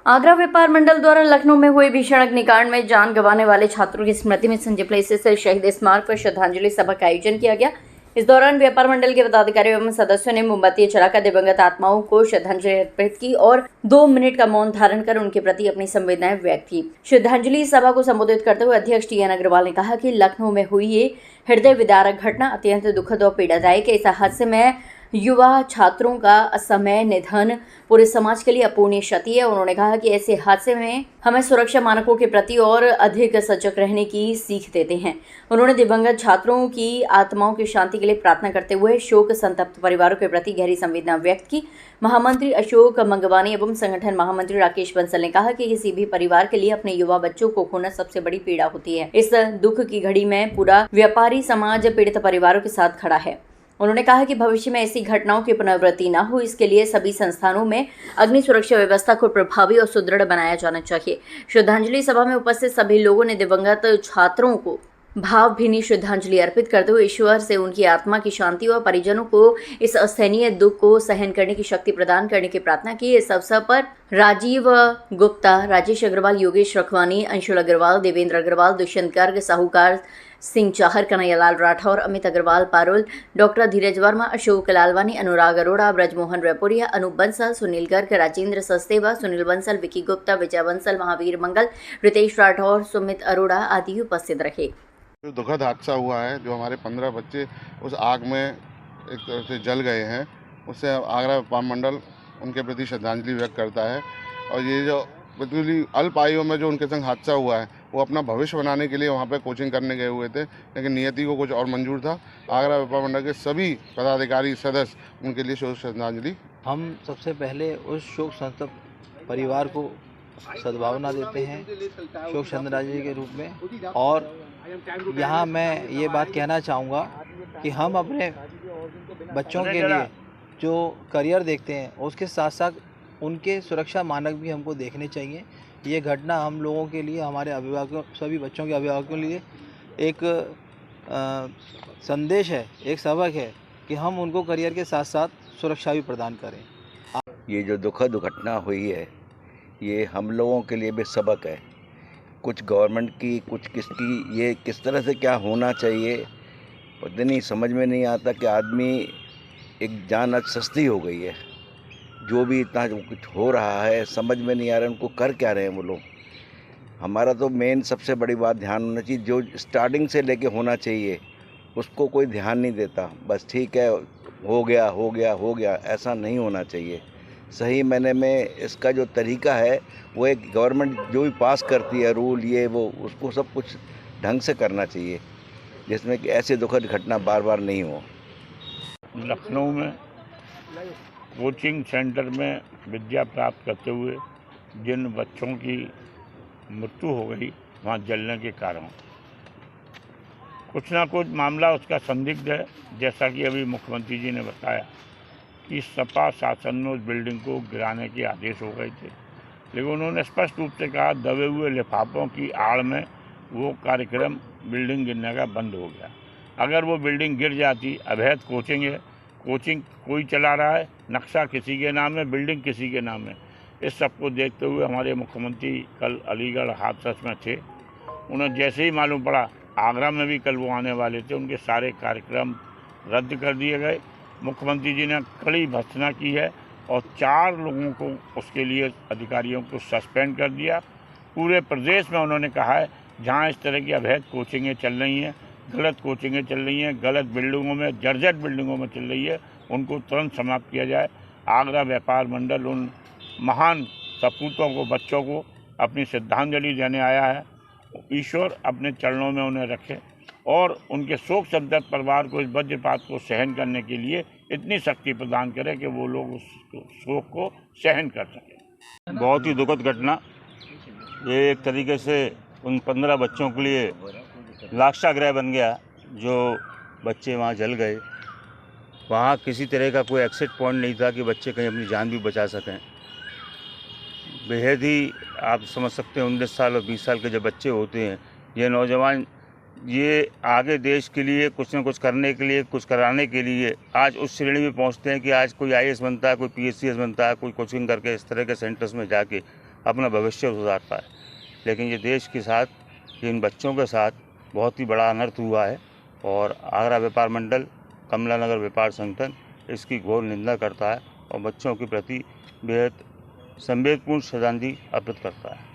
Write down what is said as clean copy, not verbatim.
आगरा व्यापार मंडल द्वारा लखनऊ में हुए भीषण अग्निकांड में जान गंवाने वाले छात्रों की स्मृति में संजय प्लेस से शहीद स्मारक पर श्रद्धांजलि सभा का आयोजन किया गया। इस दौरान व्यापार मंडल के पदाधिकारियों एवं सदस्यों ने मोमबत्ती जलाकर दिवंगत आत्माओं को श्रद्धांजलि अर्पित की और 2 मिनट का मौन धारण कर उनके प्रति अपनी संवेदनाएं व्यक्त की। श्रद्धांजलि सभा को संबोधित करते हुए अध्यक्ष टी एन अग्रवाल ने कहा कि लखनऊ में हुई ये हृदय विदारक घटना अत्यंत दुखद और पीड़ादायक है। इस हादसे में युवा छात्रों का असमय निधन पूरे समाज के लिए अपूर्णीय क्षति है। उन्होंने कहा कि ऐसे हादसे में हमें सुरक्षा मानकों के प्रति और अधिक सजग रहने की सीख देते हैं। उन्होंने दिवंगत छात्रों की आत्माओं की शांति के लिए प्रार्थना करते हुए शोक संतप्त परिवारों के प्रति गहरी संवेदना व्यक्त की। महामंत्री अशोक मंगवानी एवं संगठन महामंत्री राकेश बंसल ने कहा कि किसी भी परिवार के लिए अपने युवा बच्चों को खोना सबसे बड़ी पीड़ा होती है। इस दुख की घड़ी में पूरा व्यापारी समाज पीड़ित परिवारों के साथ खड़ा है। उन्होंने कहा कि भविष्य में ऐसी घटनाओं की पुनरावृत्ति न हो, इसके लिए सभी संस्थानों में अग्नि सुरक्षा व्यवस्था को प्रभावी और सुदृढ़ बनाया जाना चाहिए। श्रद्धांजलि सभा में उपस्थित सभी लोगों ने दिवंगत छात्रों को भावभीनी श्रद्धांजलि अर्पित करते हुए ईश्वर से उनकी आत्मा की शांति और परिजनों को इस असहनीय दुख को सहन करने की शक्ति प्रदान करने की प्रार्थना की। इस अवसर पर राजीव गुप्ता, राजेश अग्रवाल, योगेश रखवानी, अंशुल अग्रवाल, देवेंद्र अग्रवाल, दुष्यंत गर्ग, साहूकार सिंह चाहर, कन्हैयालाल राठौर, अमित अग्रवाल पारुल, डॉक्टर धीरज वर्मा, अशोक लालवानी, अनुराग अरोड़ा, ब्रजमोहन रेपुरिया, अनूप बंसल, सुनील गर्ग, राजेंद्र सचदेवा, सुनील बंसल, विकी गुप्ता, विजय बंसल, महावीर मंगल, रितेश राठौर, सुमित अरोड़ा आदि उपस्थित रहे। जो दुखद हादसा हुआ है, जो हमारे 15 बच्चे उस आग में एक तरह से जल गए हैं, उससे आगरा व्यापार मंडल उनके प्रति श्रद्धांजलि व्यक्त करता है। और ये जो बिल्कुल अल्प आयु में जो उनके संग हादसा हुआ है, वो अपना भविष्य बनाने के लिए वहाँ पे कोचिंग करने गए हुए थे, लेकिन नियति को कुछ और मंजूर था। आगरा व्यापार मंडल के सभी पदाधिकारी सदस्य उनके लिए श्रद्धांजलि। हम सबसे पहले उस शोक संतप्त परिवार को सद्भावना देते हैं शोक श्रद्धांजलि के रूप में। और यहाँ मैं ये बात कहना चाहूँगा कि हम अपने बच्चों के लिए जो करियर देखते हैं उसके साथ साथ उनके सुरक्षा मानक भी हमको देखने चाहिए। ये घटना हम लोगों के लिए, हमारे अभिभावकों, सभी बच्चों के अभिभावकों के लिए एक संदेश है, एक सबक है कि हम उनको करियर के साथ साथ सुरक्षा भी प्रदान करें। ये जो दुखद घटना हुई है, ये हम लोगों के लिए भी सबक है, कुछ गवर्नमेंट की, कुछ किसकी, ये किस तरह से क्या होना चाहिए पता नहीं, समझ में नहीं आता कि आदमी एक जान आज सस्ती हो गई है। जो भी इतना कुछ हो रहा है समझ में नहीं आ रहा है उनको कर क्या रहे हैं वो लोग। हमारा तो मेन सबसे बड़ी बात ध्यान होना चाहिए, जो स्टार्टिंग से लेके होना चाहिए उसको कोई ध्यान नहीं देता। बस ठीक है, हो गया हो गया हो गया, ऐसा नहीं होना चाहिए। सही मायने में इसका जो तरीका है वो एक गवर्नमेंट जो भी पास करती है रूल ये वो, उसको सब कुछ ढंग से करना चाहिए, जिसमें कि ऐसे दुखद घटना बार बार नहीं हो। लखनऊ में कोचिंग सेंटर में विद्या प्राप्त करते हुए जिन बच्चों की मृत्यु हो गई वहाँ जलने के कारण, कुछ ना कुछ मामला उसका संदिग्ध है। जैसा कि अभी मुख्यमंत्री जी ने बताया कि सपा शासन में उस बिल्डिंग को गिराने के आदेश हो गए थे, लेकिन उन्होंने स्पष्ट रूप से कहा दबे हुए लिफाफों की आड़ में वो कार्यक्रम बिल्डिंग गिरने का बंद हो गया। अगर वो बिल्डिंग गिर जाती, अवैध कोचिंग है, कोचिंग कोई चला रहा है, नक्शा किसी के नाम है, बिल्डिंग किसी के नाम है। इस सब को देखते हुए हमारे मुख्यमंत्री कल अलीगढ़ हादसे में थे। उन्हें जैसे ही मालूम पड़ा आगरा में भी कल वो आने वाले थे, उनके सारे कार्यक्रम रद्द कर दिए गए। मुख्यमंत्री जी ने कड़ी भर्त्सना की है और 4 लोगों को उसके लिए अधिकारियों को सस्पेंड कर दिया। पूरे प्रदेश में उन्होंने कहा है जहाँ इस तरह की अवैध कोचिंगें चल रही हैं, गलत कोचिंगें चल रही हैं, गलत बिल्डिंगों में, जर्जर बिल्डिंगों में चल रही है, उनको तुरंत समाप्त किया जाए। आगरा व्यापार मंडल उन महान सपूतों को, बच्चों को अपनी श्रद्धांजलि देने आया है। ईश्वर अपने चरणों में उन्हें रखे और उनके शोक संतप्त परिवार को इस वज्रपात को सहन करने के लिए इतनी शक्ति प्रदान करे कि वो लोग उस शोक को सहन कर सकें। बहुत ही दुखद घटना, ये एक तरीके से उन 15 बच्चों के लिए लाक्षागृह बन गया। जो बच्चे वहाँ जल गए, वहाँ किसी तरह का कोई एक्सिट पॉइंट नहीं था कि बच्चे कहीं अपनी जान भी बचा सकें। बेहद ही आप समझ सकते हैं 19 साल और 20 साल के जो बच्चे होते हैं, ये नौजवान, ये आगे देश के लिए कुछ न कुछ करने के लिए, कुछ कराने के लिए आज उस श्रेणी में पहुंचते हैं कि आज कोई आईएएस बनता है, कोई पीएससीएस बनता है, कोई कोचिंग करके इस तरह के सेंटर्स में जाके अपना भविष्य सुधार पाए। लेकिन ये देश के साथ, इन बच्चों के साथ बहुत ही बड़ा अनर्थ हुआ है और आगरा व्यापार मंडल, कमला नगर व्यापार संगठन इसकी घोर निंदा करता है और बच्चों के प्रति बेहद संवेदनपूर्ण श्रद्धांजलि अर्पित करता है।